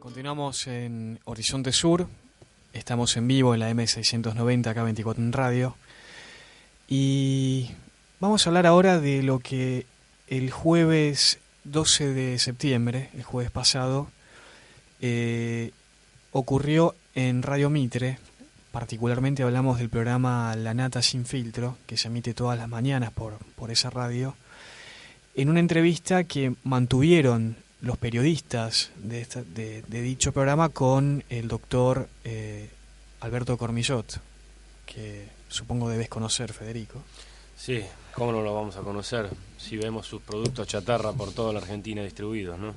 Continuamos en Horizonte Sur, estamos en vivo en la M690 acá 24 en radio y vamos a hablar ahora de lo que el jueves 12 de septiembre, el jueves pasado, ocurrió en Radio Mitre. Particularmente hablamos del programa La Nata Sin Filtro, que se emite todas las mañanas por esa radio, en una entrevista que mantuvieron los periodistas de dicho programa con el doctor Alberto Cormillot, que supongo debes conocer, Federico. Sí, ¿cómo no lo vamos a conocer si vemos sus productos chatarra por toda la Argentina distribuidos, ¿no?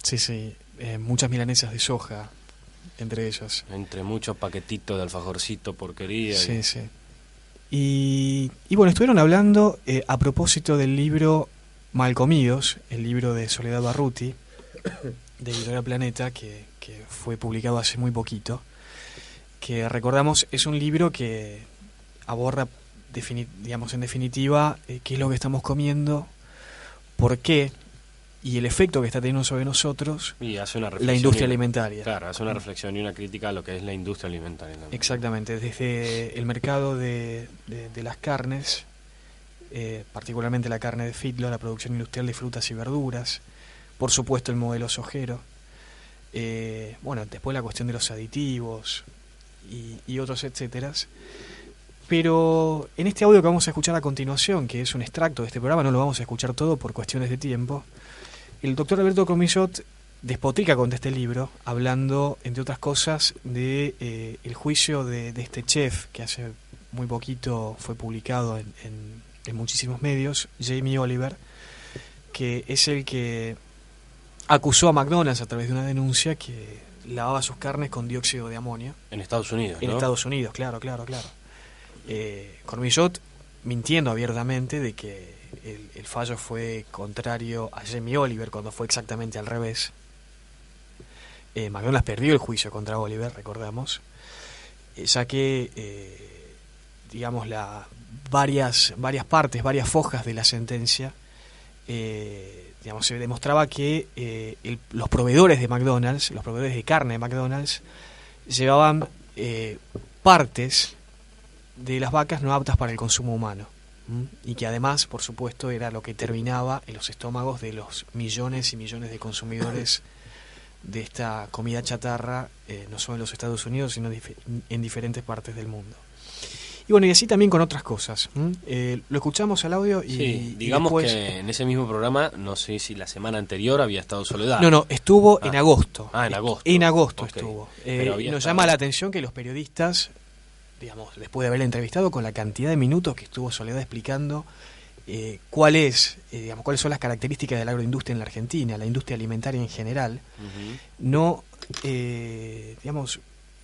Sí, muchas milanesas de soja, entre ellas. Entre muchos paquetitos de alfajorcito, porquería. Sí. Y bueno, estuvieron hablando a propósito del libro Malcomidos, el libro de Soledad Barruti, de Editorial Planeta, que fue publicado hace muy poquito, que recordamos es un libro que aborda, en definitiva, qué es lo que estamos comiendo, por qué, y el efecto que está teniendo sobre nosotros y hace una la industria alimentaria. Claro, hace una reflexión y una crítica a lo que es la industria alimentaria también. Exactamente, desde el mercado de las carnes, particularmente la carne de fitlo, la producción industrial de frutas y verduras, por supuesto el modelo sojero, después la cuestión de los aditivos y otros etcétera. Pero en este audio que vamos a escuchar a continuación, que es un extracto de este programa, no lo vamos a escuchar todo por cuestiones de tiempo, el doctor Alberto Cormillot despotrica contra este libro, hablando, entre otras cosas, de el juicio de este chef, que hace muy poquito fue publicado en muchísimos medios, Jamie Oliver, que es el que acusó a McDonald's a través de una denuncia que lavaba sus carnes con dióxido de amonio. En Estados Unidos, En ¿no? Estados Unidos, claro. Cormillot mintiendo abiertamente de que el fallo fue contrario a Jamie Oliver, cuando fue exactamente al revés. McDonald's perdió el juicio contra Oliver, recordamos, ya que varias fojas de la sentencia, se demostraba que los proveedores de McDonald's, los proveedores de carne de McDonald's, llevaban partes de las vacas no aptas para el consumo humano, y que además, por supuesto, era lo que terminaba en los estómagos de los millones y millones de consumidores de esta comida chatarra, no solo en los Estados Unidos, sino en diferentes partes del mundo. Y bueno, y así también con otras cosas. Lo escuchamos al audio y... Sí, digamos y después... que en ese mismo programa, no sé si la semana anterior había estado Soledad. No, estuvo en agosto. En agosto. En agosto Okay. estuvo. Nos estado... llama la atención que los periodistas, después de haberla entrevistado, con la cantidad de minutos que estuvo Soledad explicando cuáles son las características de la agroindustria en la Argentina, la industria alimentaria en general,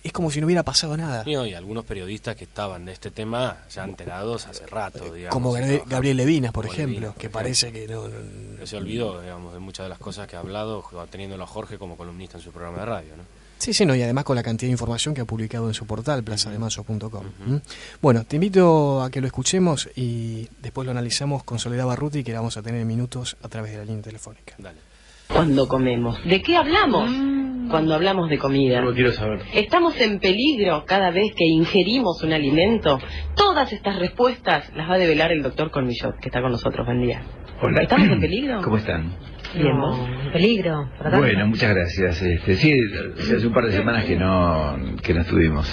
es como si no hubiera pasado nada. Y algunos periodistas que estaban de este tema ya enterados hace rato, digamos. Como Gabriel Levinas, por ejemplo, Levinas, que parece que no... Se olvidó, de muchas de las cosas que ha hablado, teniéndolo a Jorge como columnista en su programa de radio, ¿no? Sí, y además con la cantidad de información que ha publicado en su portal, plazademayo.com. Bueno, te invito a que lo escuchemos y después lo analizamos con Soledad Barruti, que la vamos a tener en minutos a través de la línea telefónica. Dale. Cuando comemos, ¿de qué hablamos? Cuando hablamos de comida. No lo quiero saber. ¿Estamos en peligro cada vez que ingerimos un alimento? Todas estas respuestas las va a develar el doctor Cormillot, que está con nosotros. Buen día. Hola. ¿Estamos en peligro? ¿Cómo están? Bien, ¿vos? Peligro. Bueno, muchas gracias. Sí, hace un par de semanas que no estuvimos.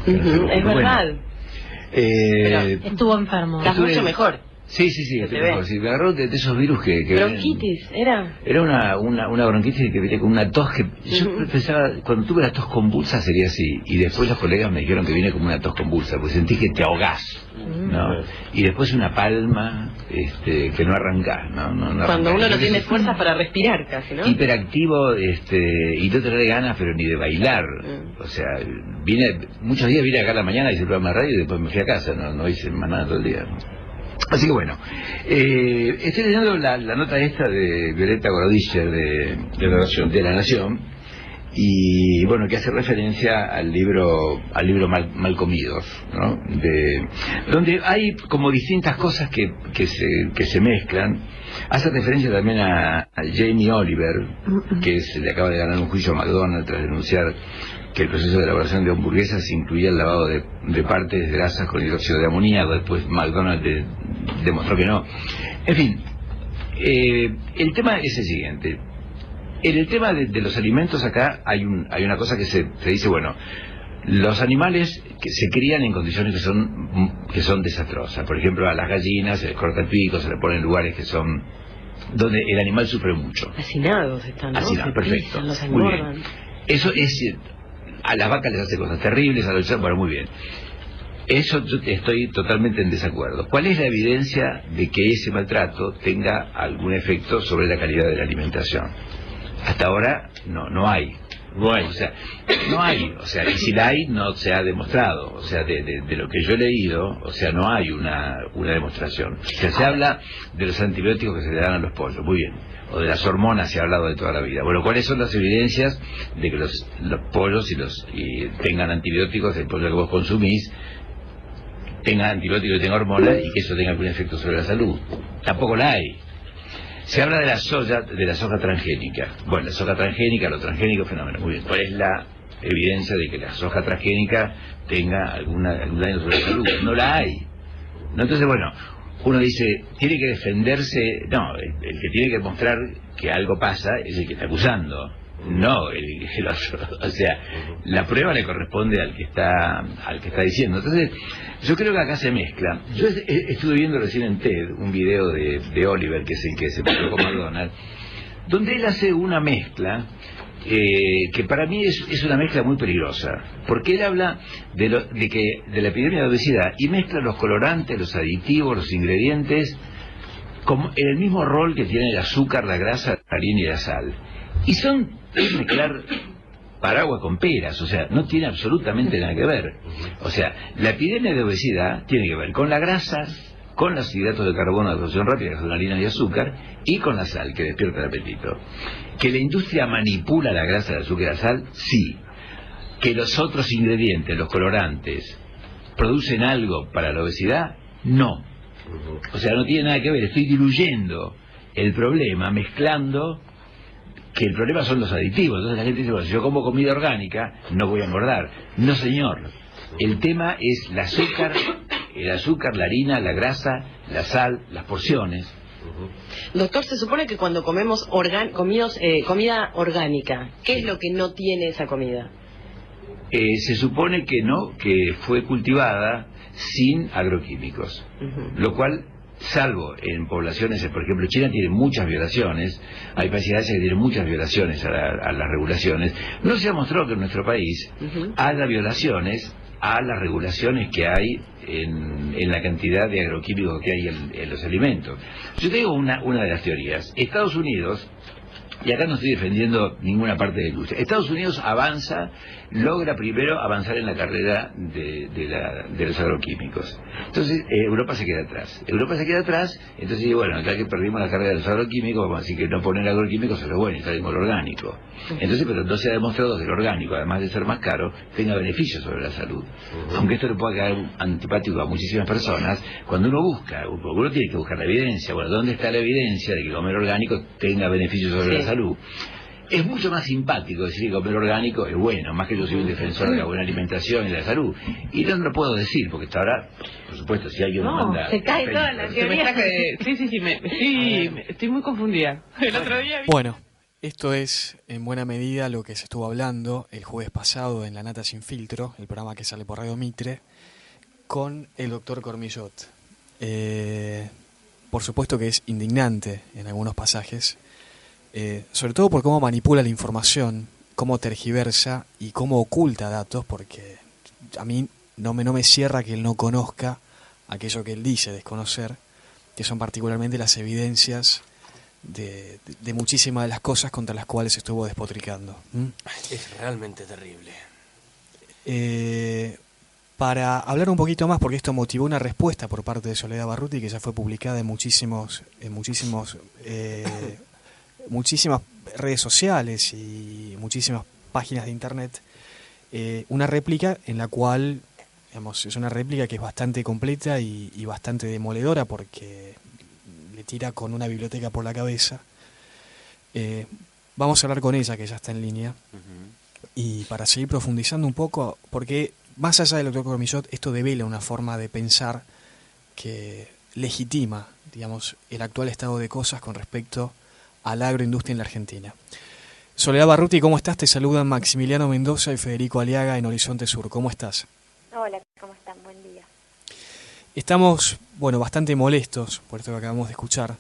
Es verdad. Pero estuvo enfermo. Estás mucho mejor. Sí, te ve. sí, me agarró de esos virus que Bronquitis, ¿era? Era una bronquitis que venía con una tos que... Yo pensaba, cuando tuve la tos convulsa sería así, y después los colegas me dijeron que viene como una tos convulsa, pues sentí que te ahogás, ¿no? Y después una palma que no arrancás, ¿no? Cuando uno no tiene fuerzas para respirar casi, ¿no? Hiperactivo, y no tener ganas, pero ni de bailar. O sea, muchos días vine acá a la mañana, hice el programa de radio y después me fui a casa, no hice más nada todo el día, ¿no? Así que bueno, estoy leyendo la nota esta de Violeta Gorodischer de La Nación, y bueno, que hace referencia al libro Mal Comidos, ¿no? Donde hay como distintas cosas que se mezclan. Hace referencia también a Jamie Oliver, que le acaba de ganar un juicio a McDonald's tras denunciar que el proceso de elaboración de hamburguesas incluía el lavado de partes grasas con hidróxido de amoníaco. Después McDonald's demostró que no. En fin, el tema es el siguiente. En el tema de los alimentos acá hay una cosa que se dice, bueno, los animales que se crían en condiciones que son desastrosas. Por ejemplo, a las gallinas se les corta el pico, se les pone en lugares donde el animal sufre mucho. Hacinados están, ¿no? Hacinados, perfecto. Los muy engordan. bien. Eso es, a las vacas les hace cosas terribles, a los bueno, muy bien. Eso yo estoy totalmente en desacuerdo. ¿Cuál es la evidencia de que ese maltrato tenga algún efecto sobre la calidad de la alimentación? Hasta ahora no hay. No hay, y si la hay, no se ha demostrado. O sea, de lo que yo he leído, o sea, no hay una demostración. O sea, se habla de los antibióticos que se le dan a los pollos, muy bien. O de las hormonas se ha hablado de toda la vida. Bueno, ¿cuáles son las evidencias de que los pollos tengan antibióticos, el pollo que vos consumís tenga antibióticos y tenga hormonas, y que eso tenga algún efecto sobre la salud? Tampoco la hay. Se habla de la soja transgénica. Bueno, la soja transgénica, lo transgénico, fenómeno. Muy bien. ¿Cuál es la evidencia de que la soja transgénica tenga algún daño sobre la salud? No la hay. ¿No? Entonces, bueno, uno dice, tiene que defenderse. No, el que tiene que mostrar que algo pasa es el que está acusando. No, el otro. O sea, la prueba le corresponde al que está diciendo. Entonces, yo creo que acá se mezcla. Yo estuve viendo recién en TED un video de Oliver, que es el que se puso con McDonald's, donde él hace una mezcla que para mí es una mezcla muy peligrosa, porque él habla de la epidemia de obesidad y mezcla los colorantes, los aditivos, los ingredientes como en el mismo rol que tiene el azúcar, la grasa, la harina y la sal. Y es mezclar paraguas con peras, o sea, no tiene absolutamente nada que ver. O sea, la epidemia de obesidad tiene que ver con la grasa, con los hidratos de carbono de absorción rápida, que son harina y azúcar, y con la sal, que despierta el apetito. ¿Que la industria manipula la grasa, el azúcar y la sal? Sí. ¿Que los otros ingredientes, los colorantes, producen algo para la obesidad? No. O sea, no tiene nada que ver. Estoy diluyendo el problema, mezclando que el problema son los aditivos. Entonces la gente dice, bueno, si yo como comida orgánica, no voy a engordar. No, señor. El tema es el azúcar, la harina, la grasa, la sal, las porciones. Doctor, se supone que cuando comemos comida orgánica, ¿qué es lo que no tiene esa comida? Se supone que no, que fue cultivada sin agroquímicos, lo cual, salvo en poblaciones, por ejemplo, China tiene muchas violaciones, hay países de Asia que tienen muchas violaciones a las regulaciones. No se ha mostrado que en nuestro país haya violaciones a las regulaciones que hay en la cantidad de agroquímicos que hay en los alimentos. Yo tengo una de las teorías. Estados Unidos, y acá no estoy defendiendo ninguna parte de la industria, Estados Unidos logra primero avanzar en la carrera de los agroquímicos. Entonces Europa se queda atrás. Entonces dice, bueno, acá que perdimos la carrera de los agroquímicos, vamos a decir que no poner agroquímicos es lo bueno y salimos lo orgánico. Entonces, pero no se ha demostrado que el orgánico, además de ser más caro, tenga beneficios sobre la salud. Aunque esto le pueda quedar antipático a muchísimas personas, cuando uno tiene que buscar la evidencia. Bueno, ¿dónde está la evidencia de que comer orgánico tenga beneficios sobre la salud? Es mucho más simpático decir que comer orgánico es bueno, más que yo soy un defensor de la buena alimentación y de la salud. Y no lo puedo decir, porque hasta ahora, por supuesto, si alguien me manda... se cae toda la teoría. Estoy muy confundida. El otro día Bueno, esto es en buena medida lo que se estuvo hablando el jueves pasado en La Nata Sin Filtro, el programa que sale por Radio Mitre, con el doctor Cormillot. Por supuesto que es indignante en algunos pasajes, sobre todo por cómo manipula la información, cómo tergiversa y cómo oculta datos, porque a mí no me cierra que él no conozca aquello que él dice desconocer, que son particularmente las evidencias de muchísimas de las cosas contra las cuales estuvo despotricando. Es realmente terrible. Para hablar un poquito más, porque esto motivó una respuesta por parte de Soledad Barruti, que ya fue publicada en muchísimas redes sociales y muchísimas páginas de internet una réplica en la cual, digamos, es una réplica que es bastante completa y bastante demoledora porque le tira con una biblioteca por la cabeza. Vamos a hablar con ella, que ya está en línea, y para seguir profundizando un poco, porque más allá del doctor Cormillot, esto devela una forma de pensar que legitima, digamos, el actual estado de cosas con respecto a la agroindustria en la Argentina. Soledad Barruti, ¿cómo estás? Te saludan Maximiliano Mendoza y Federico Aliaga en Horizonte Sur. ¿Cómo estás? Hola, ¿cómo están? Buen día. Estamos, bueno, bastante molestos por esto que acabamos de escuchar.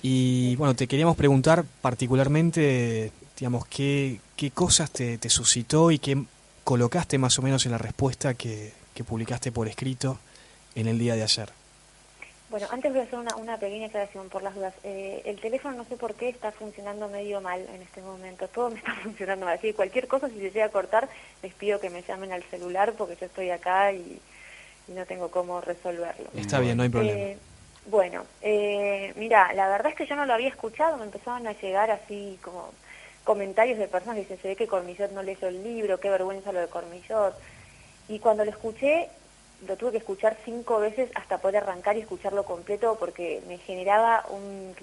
Y, bueno, te queríamos preguntar particularmente, digamos, qué cosas te suscitó y qué colocaste más o menos en la respuesta que publicaste por escrito en el día de ayer. Bueno, antes voy a hacer una pequeña aclaración por las dudas. El teléfono no sé por qué está funcionando medio mal en este momento. Todo me está funcionando mal. Así que cualquier cosa, si se llega a cortar, les pido que me llamen al celular porque yo estoy acá y no tengo cómo resolverlo. Está bien, no hay problema. Mira, la verdad es que yo no lo había escuchado. Me empezaban a llegar así como comentarios de personas que dicen, se ve que Cormillot no leyó el libro, qué vergüenza lo de Cormillot. Y cuando lo escuché, lo tuve que escuchar 5 veces hasta poder arrancar y escucharlo completo porque me generaba un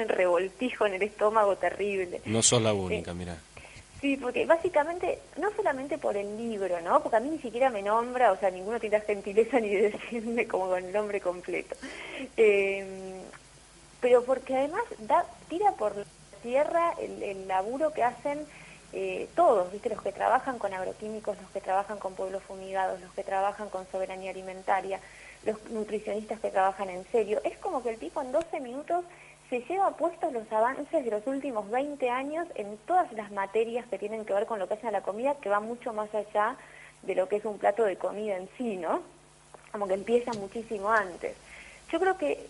revoltijo en el estómago terrible. No sos la única, mirá. Sí, porque básicamente, no solamente por el libro, ¿no? Porque a mí ni siquiera me nombra, o sea, ninguno tiene la gentileza ni de decirme como con el nombre completo. Pero porque además tira por la tierra el laburo que hacen todos, ¿viste? Los que trabajan con agroquímicos, los que trabajan con pueblos fumigados, los que trabajan con soberanía alimentaria, los nutricionistas que trabajan en serio. Es como que el tipo en 12 minutos se lleva puestos los avances de los últimos 20 años en todas las materias que tienen que ver con lo que hacen a la comida, que va mucho más allá de lo que es un plato de comida en sí, ¿no? Como que empieza muchísimo antes. Yo creo que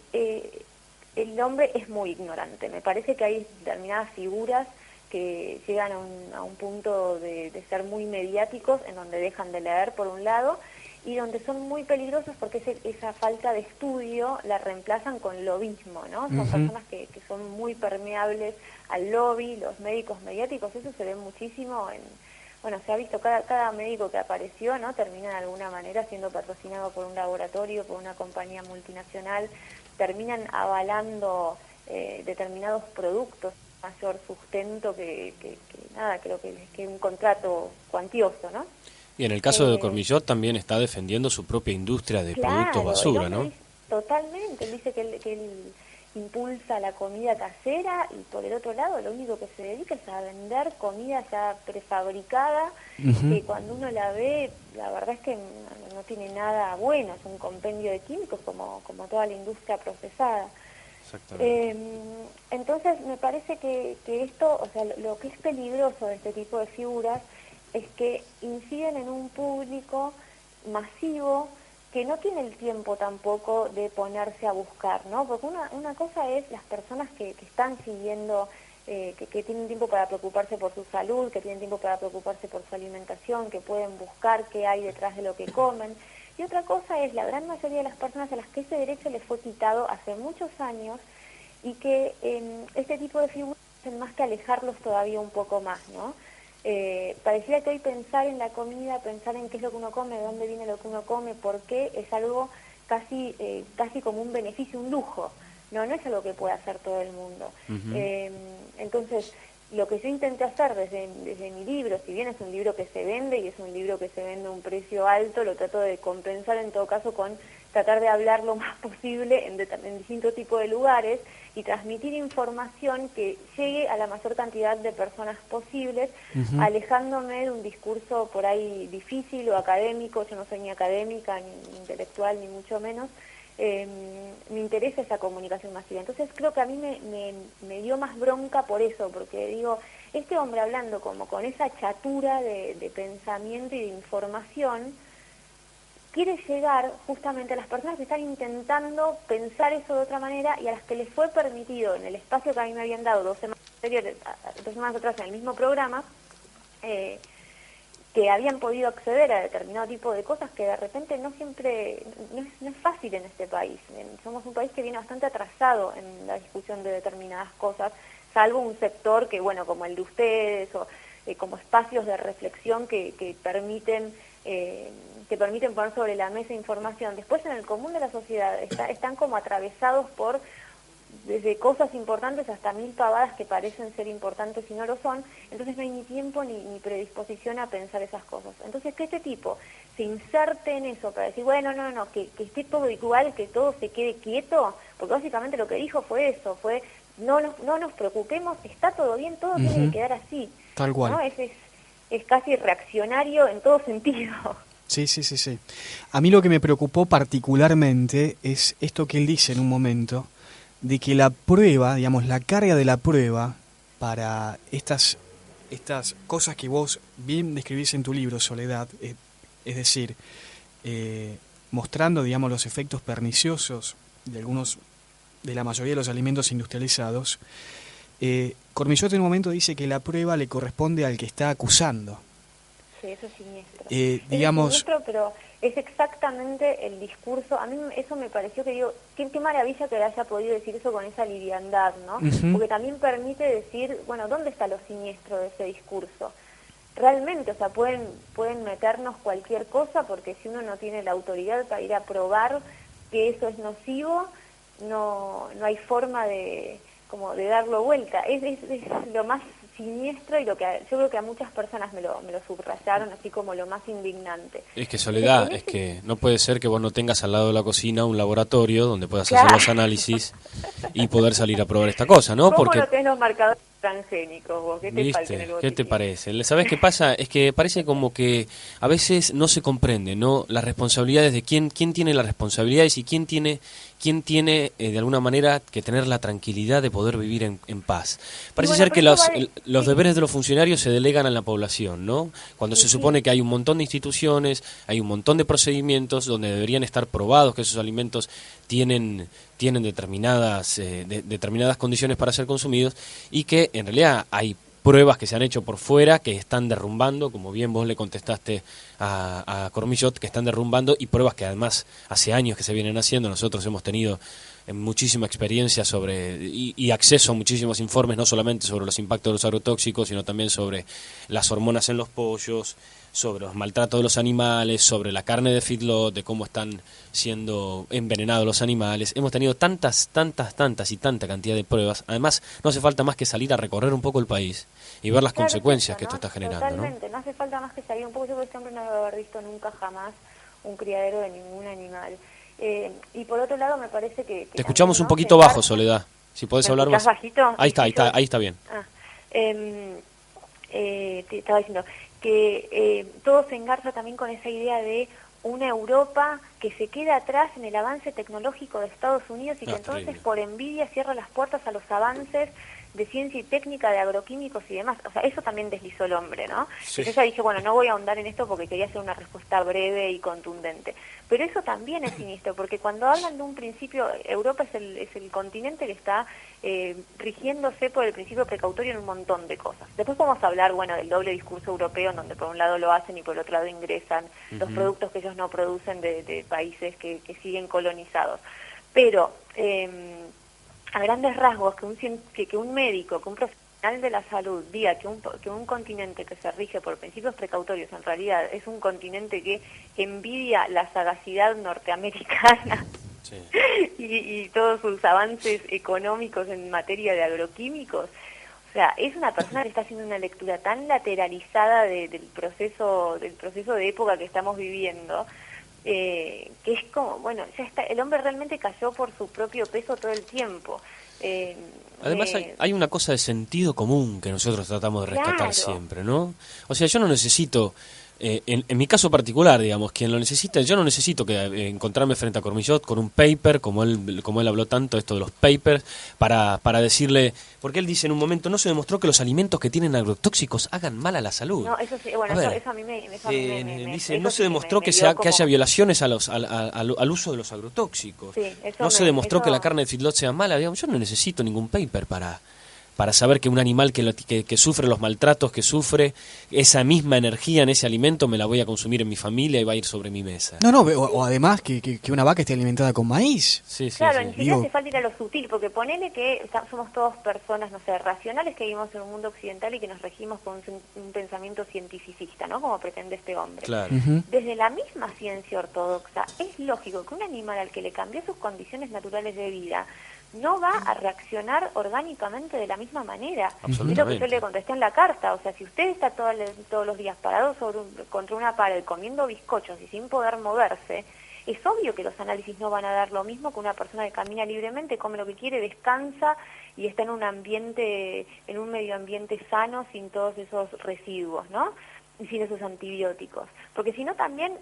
el hombre es muy ignorante. Me parece que hay determinadas figuras que llegan a un punto de ser muy mediáticos, en donde dejan de leer por un lado, y donde son muy peligrosos porque esa falta de estudio la reemplazan con lobismo, ¿no? Son personas que son muy permeables al lobby, los médicos mediáticos, eso se ve muchísimo bueno, se ha visto cada médico que apareció, ¿no? Termina de alguna manera siendo patrocinado por un laboratorio, por una compañía multinacional, terminan avalando determinados productos, mayor sustento que nada, creo que es un contrato cuantioso, ¿no? Y en el caso de Cormillot también está defendiendo su propia industria de productos basura, ¿no? Totalmente, él dice que él impulsa la comida casera y por el otro lado lo único que se dedica es a vender comida ya prefabricada, que cuando uno la ve, la verdad es que no tiene nada bueno, es un compendio de químicos como toda la industria procesada. Entonces me parece que esto, o sea, lo que es peligroso de este tipo de figuras es que inciden en un público masivo que no tiene el tiempo tampoco de ponerse a buscar, ¿no? Porque una cosa es las personas que están siguiendo, que tienen tiempo para preocuparse por su salud, que tienen tiempo para preocuparse por su alimentación, que pueden buscar qué hay detrás de lo que comen. Y otra cosa es la gran mayoría de las personas a las que ese derecho les fue quitado hace muchos años y que este tipo de figuras hacen más que alejarlos todavía un poco más, ¿no? Pareciera que hoy pensar en la comida, pensar en qué es lo que uno come, de dónde viene lo que uno come, por qué, es algo casi como un beneficio, un lujo, no es algo que pueda hacer todo el mundo. Entonces, lo que yo intenté hacer desde mi libro, si bien es un libro que se vende y es un libro que se vende a un precio alto, lo trato de compensar en todo caso con tratar de hablar lo más posible en distintos tipos de lugares y transmitir información que llegue a la mayor cantidad de personas posibles, alejándome de un discurso por ahí difícil o académico. Yo no soy ni académica, ni intelectual, ni mucho menos. Me interesa esa comunicación masiva. Entonces creo que a mí me dio más bronca por eso, porque digo, este hombre hablando como con esa chatura de pensamiento y de información, quiere llegar justamente a las personas que están intentando pensar eso de otra manera y a las que les fue permitido en el espacio que a mí me habían dado 2 semanas atrás en el mismo programa, que habían podido acceder a determinado tipo de cosas que de repente no siempre, no es fácil en este país. Somos un país que viene bastante atrasado en la discusión de determinadas cosas, salvo un sector que, bueno, como el de ustedes, o como espacios de reflexión que permiten poner sobre la mesa información. Después en el común de la sociedad están como atravesados por desde cosas importantes hasta 1000 pavadas que parecen ser importantes y no lo son, entonces no hay ni tiempo ni predisposición a pensar esas cosas. Entonces que este tipo se inserte en eso para decir, bueno, no, que esté todo igual, que todo se quede quieto, porque básicamente lo que dijo fue eso, fue no nos preocupemos, está todo bien, todo tiene que quedar así. Tal cual. ¿No? Es casi reaccionario en todo sentido. Sí. A mí lo que me preocupó particularmente es esto que él dice en un momento, de que la prueba, digamos, la carga de la prueba para estas cosas que vos bien describís en tu libro, Soledad, es decir, mostrando, digamos, los efectos perniciosos de la mayoría de los alimentos industrializados, Cormillot en un momento dice que la prueba le corresponde al que está acusando. Sí, eso es siniestro. Digamos, es siniestro, pero es exactamente el discurso. A mí eso me pareció que digo, qué maravilla que haya podido decir eso con esa liviandad, ¿no? Porque también permite decir, bueno, ¿dónde está lo siniestro de ese discurso? Realmente, o sea, pueden meternos cualquier cosa, porque si uno no tiene la autoridad para ir a probar que eso es nocivo, no hay forma de darlo vuelta. Es lo más siniestro y lo que yo creo que a muchas personas me lo subrayaron así como lo más indignante. Es que Soledad, es que no puede ser que vos no tengas al lado de la cocina un laboratorio donde puedas hacer los análisis y poder salir a probar esta cosa, ¿no? ¿Cómo Porque no tenés los marcadores transgénicos vos? ¿Qué te falta en el ¿Qué botiquín? te parece? ¿Sabés qué pasa? Es que parece como que a veces no se comprende, ¿no? Las responsabilidades de quién tiene las responsabilidades y quién tiene de alguna manera que tener la tranquilidad de poder vivir en paz. Parece ser que los deberes de los funcionarios se delegan a la población, ¿no? Cuando se supone que hay un montón de instituciones, hay un montón de procedimientos donde deberían estar probados que esos alimentos tienen determinadas condiciones para ser consumidos y que en realidad hay pruebas que se han hecho por fuera que están derrumbando, como bien vos le contestaste a Cormillot, que están derrumbando, y pruebas que además hace años que se vienen haciendo. Nosotros hemos tenido muchísima experiencia y acceso a muchísimos informes, no solamente sobre los impactos de los agrotóxicos, sino también sobre las hormonas en los pollos, sobre los maltratos de los animales, sobre la carne de feedlot, de cómo están siendo envenenados los animales. Hemos tenido tantas y tanta cantidad de pruebas. Además, no hace falta más que salir a recorrer un poco el país y ver las consecuencias que esto está generando. Totalmente, ¿no? Hace falta más que salir un poco. Yo, por ejemplo, no debo haber visto nunca jamás un criadero de ningún animal. Y por otro lado, me parece que te escuchamos un poquito bajo, Soledad. Si podés hablar más. Bajito? Ahí está bien. Te estaba diciendo que todo se engarza también con esa idea de una Europa que se queda atrás en el avance tecnológico de Estados Unidos y que entonces terrible. por envidia cierra las puertas a los avances de ciencia y técnica, de agroquímicos y demás. O sea, eso también deslizó el hombre, ¿no? Sí. Yo ya dije, bueno, no voy a ahondar en esto porque quería hacer una respuesta breve y contundente. Pero eso también es siniestro, porque cuando hablan de un principio, Europa es el continente que está rigiéndose por el principio precautorio en un montón de cosas. Después podemos hablar, bueno, del doble discurso europeo, en donde por un lado lo hacen y por el otro lado ingresan los productos que ellos no producen de países que siguen colonizados. Pero a grandes rasgos, que un médico, que un profesional de la salud diga que un continente que se rige por principios precautorios en realidad es un continente que envidia la sagacidad norteamericana y todos sus avances económicos en materia de agroquímicos. O sea, es una persona que está haciendo una lectura tan lateralizada del proceso de época que estamos viviendo, que es como, bueno, ya está, el hombre realmente cayó por su propio peso todo el tiempo. Además hay una cosa de sentido común que nosotros tratamos de rescatar siempre, ¿no? O sea, yo no necesito, en mi caso particular, digamos, quien lo necesita, yo no necesito que encontrarme frente a Cormillot con un paper, como él habló tanto, esto de los papers, para decirle, porque él dice en un momento, no se demostró que los alimentos que tienen agrotóxicos hagan mal a la salud. No, eso sí, bueno, eso a mí me dice, no se demostró que haya violaciones al uso de los agrotóxicos. Sí, no se demostró que la carne de feedlot sea mala. Digamos, yo no necesito ningún paper para saber que un animal que sufre los maltratos que sufre, esa misma energía en ese alimento me la voy a consumir en mi familia y va a ir sobre mi mesa. No, o además que una vaca esté alimentada con maíz. Sí, sí, Claro, sí. ni siquiera hace falta ir a lo sutil, porque ponele que somos todos personas, no sé, racionales que vivimos en un mundo occidental y que nos regimos con un pensamiento cientificista, ¿no? Como pretende este hombre. Claro. Ujú. Desde la misma ciencia ortodoxa, es lógico que un animal al que le cambió sus condiciones naturales de vida no va a reaccionar orgánicamente de la misma manera. Es lo que Absolutamente. yo le contesté en la carta. O sea, si usted está todos los días parado contra una pared comiendo bizcochos y sin poder moverse, es obvio que los análisis no van a dar lo mismo que una persona que camina libremente, come lo que quiere, descansa y está en un medio ambiente sano, sin todos esos residuos, ¿no? Y sin esos antibióticos. Porque si no también...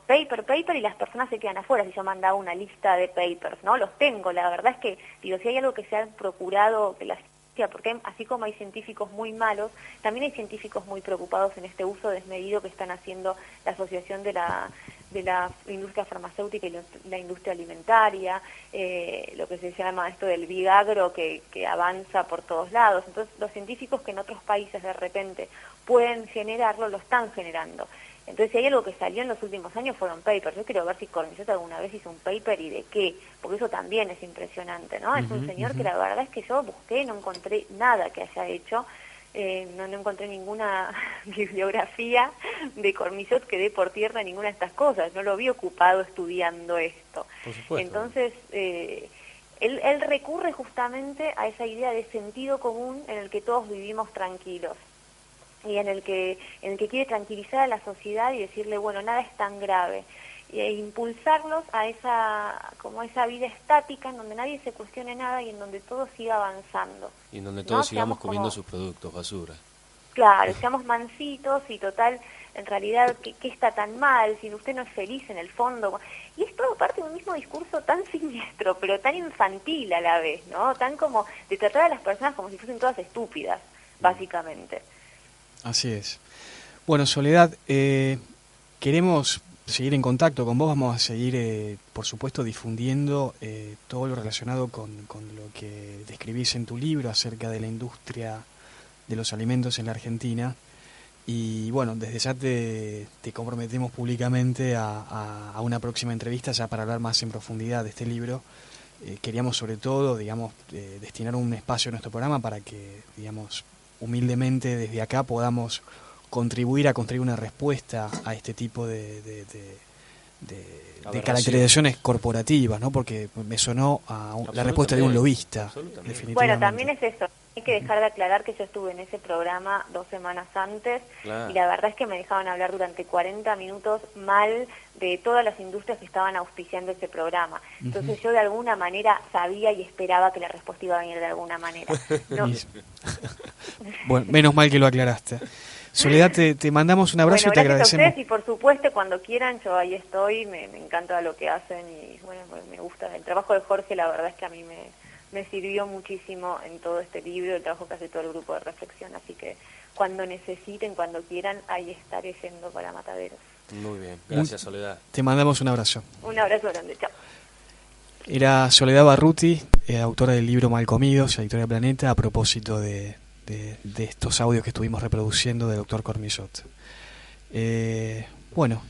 paper, y las personas se quedan afuera. Si yo mandaba una lista de papers, ¿no? Los tengo, la verdad es que, si hay algo que se han procurado, que la ciencia, porque así como hay científicos muy malos, también hay científicos muy preocupados en este uso desmedido que están haciendo la asociación de la industria farmacéutica y la industria alimentaria, lo que se llama esto del big agro que avanza por todos lados. Entonces, los científicos que en otros países de repente pueden generarlo, lo están generando. Entonces, si hay algo que salió en los últimos años fueron papers. Yo quiero ver si Cornillot alguna vez hizo un paper y de qué, porque eso también es impresionante, ¿no? Es un señor que la verdad es que yo busqué y no encontré nada que haya hecho, no encontré ninguna bibliografía de Cornillot que dé por tierra ninguna de estas cosas, no lo vi ocupado estudiando esto. Por supuesto. Entonces, él recurre justamente a esa idea de sentido común en el que todos vivimos tranquilos. Y en el que quiere tranquilizar a la sociedad y decirle, bueno, nada es tan grave, e impulsarlos a esa vida estática en donde nadie se cuestione nada y en donde todo siga avanzando. Y en donde todos sigamos Seamos comiendo como- sus productos, basura. Claro, seamos mansitos y total, en realidad, ¿qué está tan mal? Si usted no es feliz en el fondo. Y es todo parte de un mismo discurso tan siniestro, pero tan infantil a la vez, ¿no? Tan como de tratar a las personas como si fuesen todas estúpidas, básicamente. Así es. Bueno, Soledad, queremos seguir en contacto con vos, vamos a seguir, por supuesto, difundiendo todo lo relacionado con lo que describís en tu libro acerca de la industria de los alimentos en la Argentina. Y bueno, desde ya te comprometemos públicamente a una próxima entrevista ya para hablar más en profundidad de este libro. Queríamos sobre todo, destinar un espacio en nuestro programa para que, humildemente desde acá podamos contribuir a construir una respuesta a este tipo de caracterizaciones corporativas, ¿no? Porque me sonó a la respuesta de un lobista, definitivamente. Bueno, también es eso. Hay que dejar de aclarar que yo estuve en ese programa 2 semanas antes Claro. y la verdad es que me dejaban hablar durante 40 minutos mal de todas las industrias que estaban auspiciando ese programa. Entonces yo de alguna manera sabía y esperaba que la respuesta iba a venir de alguna manera. No, Bueno, menos mal que lo aclaraste. Soledad, te mandamos un abrazo bueno, y te gracias a agradecemos. ustedes y por supuesto cuando quieran yo ahí estoy, me encanta lo que hacen y bueno, me gusta. El trabajo de Jorge la verdad es que a mí me sirvió muchísimo en todo este libro, el trabajo que hace todo el grupo de reflexión, así que cuando necesiten, cuando quieran, ahí estaré yendo para Mataderos. Muy bien, gracias Soledad. Te mandamos un abrazo. Un abrazo grande, chao. Era Soledad Barruti, autora del libro Malcomidos, Editorial Planeta, a propósito de estos audios que estuvimos reproduciendo del doctor Cornillot. Bueno,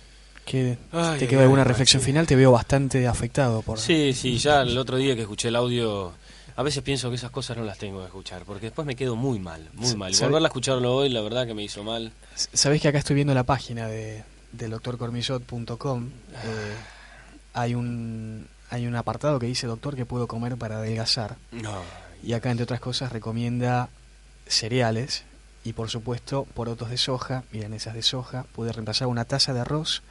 ¿te quedó alguna reflexión final? Te veo bastante afectado por... Sí, ya el otro día que escuché el audio, a veces pienso que esas cosas no las tengo que escuchar, porque después me quedo muy mal. Y volverla a escucharlo hoy, la verdad que me hizo mal. Sabés que acá estoy viendo la página del doctorcormillot.com. Hay un apartado que dice: doctor, ¿qué puedo comer para adelgazar? No. Y acá, entre otras cosas, recomienda cereales y, por supuesto, porotos de soja, milanesas de soja. Puede reemplazar una taza de arroz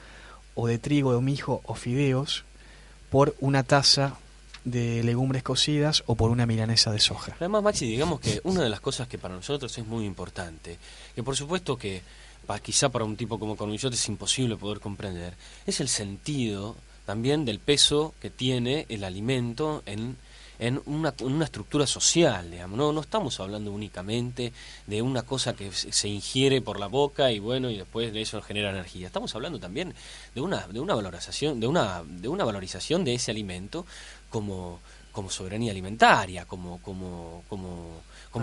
o de trigo, de mijo o fideos por una taza de legumbres cocidas o por una milanesa de soja. Además, Maxi, digamos que una de las cosas que para nosotros es muy importante, que por supuesto que quizá para un tipo como Cornillot es imposible poder comprender, es el sentido también del peso que tiene el alimento en una estructura social, digamos. No estamos hablando únicamente de una cosa que se ingiere por la boca y bueno, y después de eso genera energía. Estamos hablando también de una valorización de ese alimento como como soberanía alimentaria, como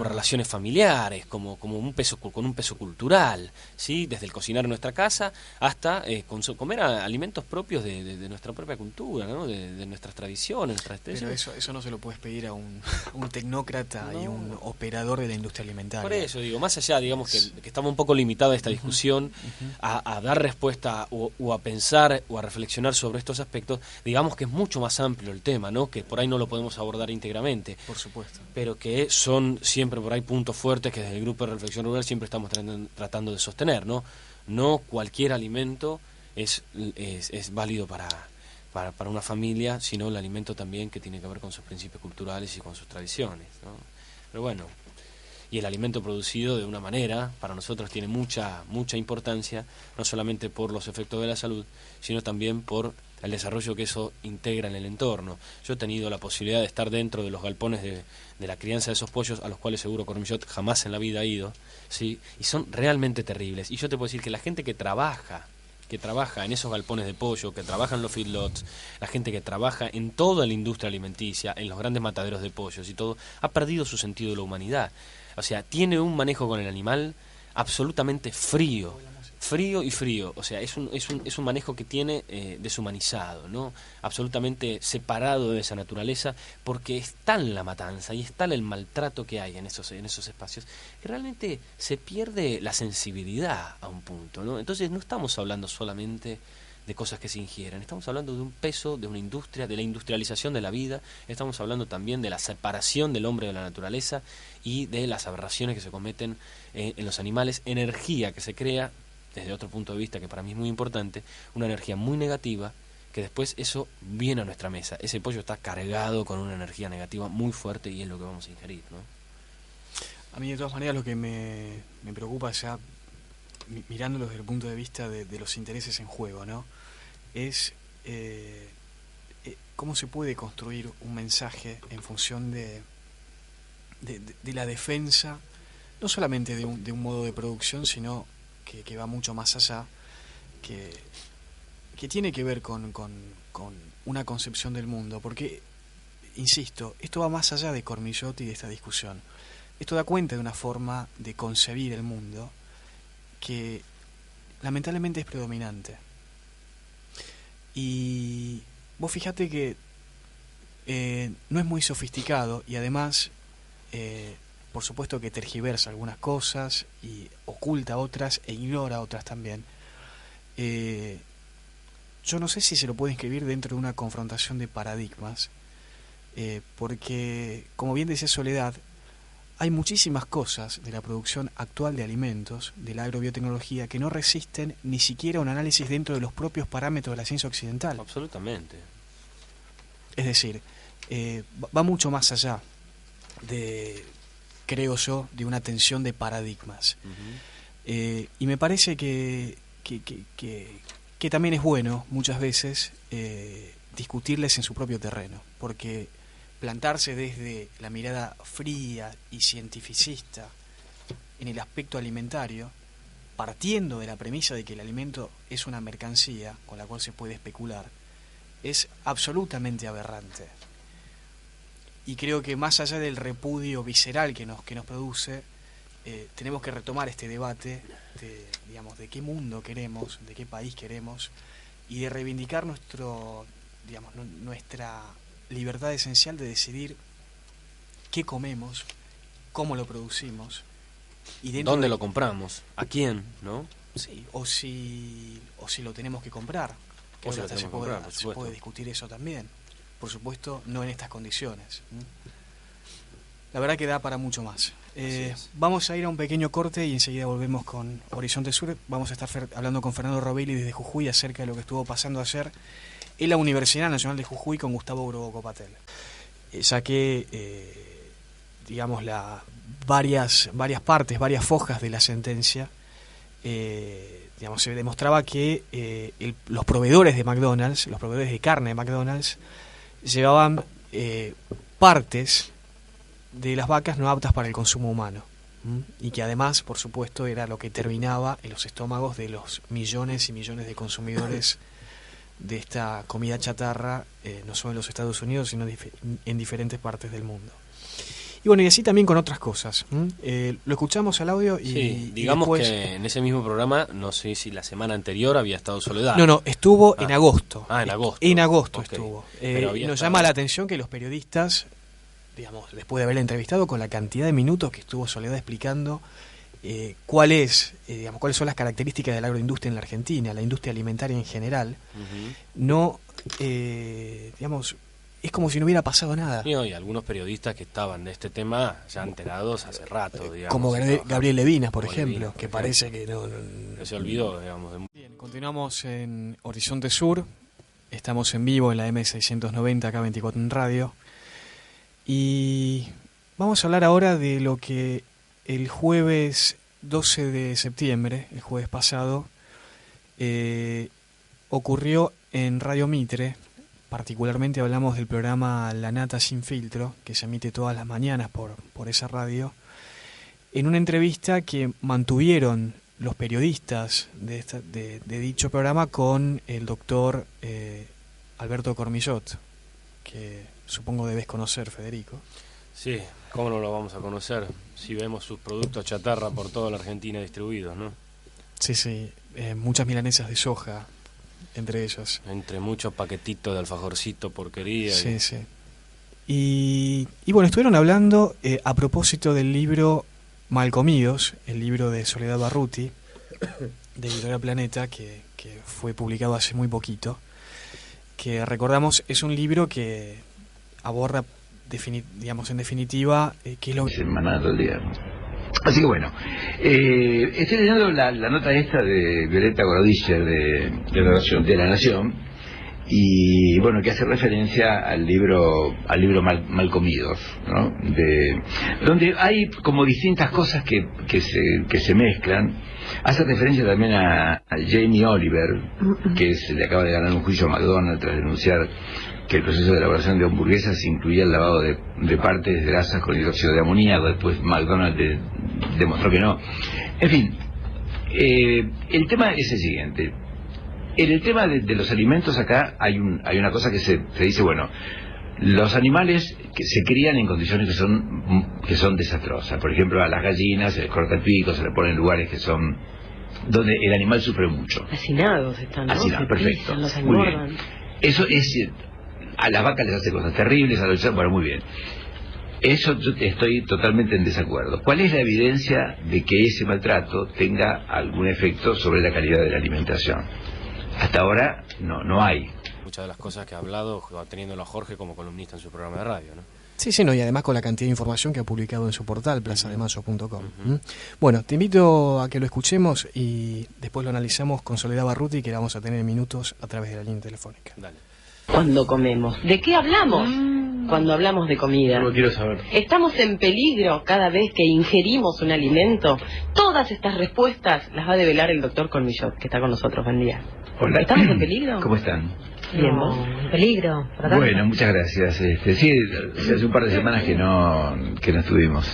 relaciones familiares, como un peso con un peso cultural, ¿sí? Desde el cocinar en nuestra casa hasta comer alimentos propios de nuestra propia cultura, ¿no? De nuestras tradiciones, nuestras Pero eso no se lo puedes pedir a un tecnócrata No. y un operador de la industria alimentaria. Por eso digo, más allá, digamos, que estamos un poco limitados a esta discusión, a dar respuesta o a pensar o a reflexionar sobre estos aspectos, digamos que es mucho más amplio el tema, ¿no? Que por ahí no lo podemos abordar íntegramente, Por supuesto. pero que son siempre por ahí puntos fuertes que desde el grupo de reflexión rural siempre estamos tratando de sostener, ¿no? No cualquier alimento es válido para una familia, sino el alimento también que tiene que ver con sus principios culturales y con sus tradiciones, ¿no? Pero bueno, y el alimento producido de una manera para nosotros tiene mucha importancia, no solamente por los efectos de la salud, sino también por el desarrollo que eso integra en el entorno. Yo he tenido la posibilidad de estar dentro de los galpones de la crianza de esos pollos, a los cuales seguro Cormillot jamás en la vida ha ido, ¿sí? Y son realmente terribles. Y yo te puedo decir que la gente que trabaja en esos galpones de pollo, que trabaja en los feedlots, la gente que trabaja en toda la industria alimenticia, en los grandes mataderos de pollos y todo, ha perdido su sentido de la humanidad. O sea, tiene un manejo con el animal absolutamente frío. O sea, es un manejo que tiene deshumanizado, ¿no? Absolutamente separado de esa naturaleza, porque es tal la matanza y es tal el maltrato que hay en esos espacios que realmente se pierde la sensibilidad a un punto, ¿no? Entonces no estamos hablando solamente de cosas que se ingieren, estamos hablando de un peso, de una industria, de la industrialización de la vida, estamos hablando también de la separación del hombre de la naturaleza y de las aberraciones que se cometen en los animales, energía que se crea desde otro punto de vista que para mí es muy importante, una energía muy negativa, que después eso viene a nuestra mesa. Ese pollo está cargado con una energía negativa muy fuerte y es lo que vamos a ingerir, ¿no? A mí de todas maneras lo que me preocupa ya, mirándolo desde el punto de vista de los intereses en juego, ¿no? Es cómo se puede construir un mensaje en función de la defensa, no solamente de un modo de producción, sino que va mucho más allá, que tiene que ver con una concepción del mundo, porque, insisto, esto va más allá de Cormillot y de esta discusión. Esto da cuenta de una forma de concebir el mundo que lamentablemente es predominante. Y vos fijate que no es muy sofisticado y además por supuesto que tergiversa algunas cosas y oculta otras e ignora otras también. Yo no sé si se lo puede inscribir dentro de una confrontación de paradigmas, porque, como bien decía Soledad, hay muchísimas cosas de la producción actual de alimentos, de la agrobiotecnología, que no resisten ni siquiera un análisis dentro de los propios parámetros de la ciencia occidental. Absolutamente. Es decir, va mucho más allá de, creo yo, de una tensión de paradigmas. Y me parece que también es bueno muchas veces discutirles en su propio terreno, porque plantarse desde la mirada fría y cientificista en el aspecto alimentario, partiendo de la premisa de que el alimento es una mercancía con la cual se puede especular, es absolutamente aberrante. Y creo que más allá del repudio visceral que nos produce, tenemos que retomar este debate de qué mundo queremos, de qué país queremos, y de reivindicar nuestra libertad esencial de decidir qué comemos, cómo lo producimos y dónde lo compramos, a quién, ¿no? Sí, o si lo tenemos que comprar. O si lo tenemos que comprar, por se supuesto. puede discutir eso también. Por supuesto, no en estas condiciones. La verdad que da para mucho más. Vamos a ir a un pequeño corte y enseguida volvemos con Horizonte Sur. Vamos a estar hablando con Fernando Robelli desde Jujuy acerca de lo que estuvo pasando ayer en la Universidad Nacional de Jujuy con Gustavo Grobocopatel. Saqué, varias partes, varias fojas de la sentencia. Se demostraba que los proveedores de McDonald's, los proveedores de carne de McDonald's, llevaban partes de las vacas no aptas para el consumo humano, y que además, por supuesto, era lo que terminaba en los estómagos de los millones y millones de consumidores de esta comida chatarra, no solo en los Estados Unidos, sino en diferentes partes del mundo. Y bueno, y así también con otras cosas. Lo escuchamos al audio y... Sí, digamos y después... que en ese mismo programa, no sé si la semana anterior había estado Soledad. No, estuvo en agosto. En agosto. En agosto Okay. estuvo. Pero nos llama la atención que los periodistas, digamos, después de haberla entrevistado, con la cantidad de minutos que estuvo Soledad explicando cuáles son las características de la agroindustria en la Argentina, la industria alimentaria en general, no, digamos, es como si no hubiera pasado nada. Y algunos periodistas que estaban de este tema ya enterados hace rato, digamos. Como Gabriel Levinas, por Como ejemplo, Levinas, que por parece que que se olvidó, digamos. Bien, continuamos en Horizonte Sur, estamos en vivo en la M690, acá 24 en radio, y vamos a hablar ahora de lo que el jueves 12 de septiembre, el jueves pasado, ocurrió en Radio Mitre. Particularmente hablamos del programa La Nata Sin Filtro, que se emite todas las mañanas por esa radio, en una entrevista que mantuvieron los periodistas de dicho programa con el doctor Alberto Cormillot, que supongo debes conocer, Federico. Sí, ¿cómo no lo vamos a conocer si vemos sus productos chatarra por toda la Argentina distribuidos, no? Sí, muchas milanesas de soja, entre ellos. Entre muchos paquetitos de alfajorcito, porquería. Sí. Y bueno, estuvieron hablando a propósito del libro Malcomidos, el libro de Soledad Barruti, de Editorial Planeta, que fue publicado hace muy poquito, que recordamos es un libro que aborda, en definitiva, qué es lo que... Semanal todo el día. Así que bueno, estoy leyendo la nota esta de Violeta Gorodischer de La Nación, y bueno, que hace referencia al libro Malcomidos, ¿no? Donde hay como distintas cosas que se mezclan. Hace referencia también a Jamie Oliver, que le acaba de ganar un juicio a McDonald's tras denunciar que el proceso de elaboración de hamburguesas incluía el lavado de partes grasas con hidróxido de amoníaco. Después McDonald's demostró que no. En fin, el tema es el siguiente. En el tema de los alimentos, acá hay una cosa que se dice, bueno, los animales que se crían en condiciones que son desastrosas. Por ejemplo, a las gallinas se les corta el pico, se les pone en lugares que son donde el animal sufre mucho. Hacinados están, ¿no? Hacinados, perfecto. Pisan, los Muy engordan. bien. Eso es... A las vacas les hace cosas terribles, a los... Bueno, muy bien. Eso yo estoy totalmente en desacuerdo. ¿Cuál es la evidencia de que ese maltrato tenga algún efecto sobre la calidad de la alimentación? Hasta ahora no hay. Muchas de las cosas que ha hablado, teniéndolo a Jorge como columnista en su programa de radio, ¿no? Sí, y además con la cantidad de información que ha publicado en su portal, plazademayo.com. Bueno, te invito a que lo escuchemos y después lo analizamos con Soledad Barruti, que la vamos a tener en minutos a través de la línea telefónica. Dale. Cuando comemos. ¿De qué hablamos cuando hablamos de comida? No quiero saber. ¿Estamos en peligro cada vez que ingerimos un alimento? Todas estas respuestas las va a develar el doctor Cormillot, que está con nosotros. Buen día. Hola. ¿Estamos en peligro? ¿Cómo están? Bien, ¿vos? En peligro. Bueno, muchas gracias. Sí, hace un par de semanas que no estuvimos.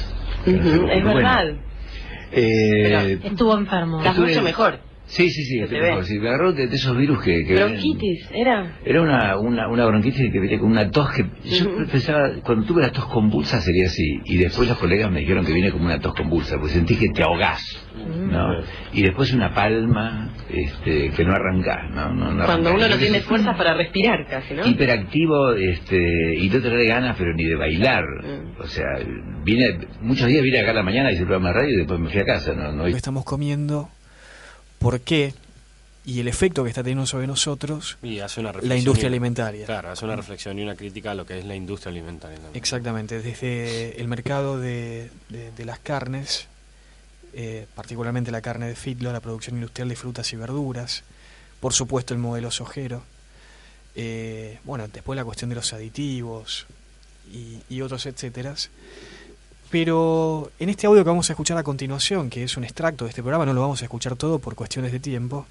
Es verdad. Estuvo enfermo. Estás mucho mejor. Sí, te estoy ve. mejor. Sí, me agarró de esos virus que Bronquitis, ¿era? Era una bronquitis que venía con una tos que... Yo pensaba, cuando tuve la tos convulsa sería así, y después los colegas me dijeron que viene como una tos convulsa, pues sentí que te ahogás, ¿no? Y después una palma que no arrancás, ¿no Cuando arrancás. uno no tiene fuerzas para respirar casi, ¿no? Hiperactivo, y no tener ganas, pero ni de bailar. O sea, muchos días vine acá a la mañana, hice el programa de radio y después me fui a casa, ¿no? Estamos comiendo, por qué y el efecto que está teniendo sobre nosotros Y hace una reflexión la industria alimentaria. Claro, hace una reflexión y una crítica a lo que es la industria alimentaria también. Exactamente, desde el mercado de las carnes, particularmente la carne de feedlot, la producción industrial de frutas y verduras, por supuesto el modelo sojero, bueno, después la cuestión de los aditivos y otros etcétera. Pero en este audio que vamos a escuchar a continuación, que es un extracto de este programa, no lo vamos a escuchar todo por cuestiones de tiempo,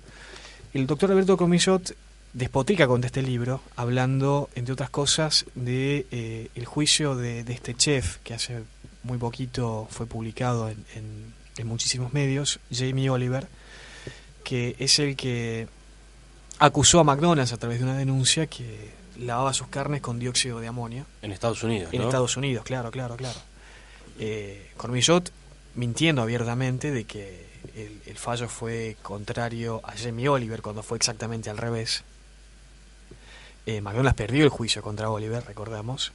el doctor Alberto Cormillot despotrica contra este libro, hablando, entre otras cosas, de el juicio de este chef, que hace muy poquito fue publicado en muchísimos medios, Jamie Oliver, que es el que acusó a McDonald's a través de una denuncia que lavaba sus carnes con dióxido de amonio. En Estados Unidos, En ¿no? Estados Unidos, claro. Cormillot mintiendo abiertamente de que el fallo fue contrario a Jamie Oliver cuando fue exactamente al revés. McDonald's perdió el juicio contra Oliver, recordamos.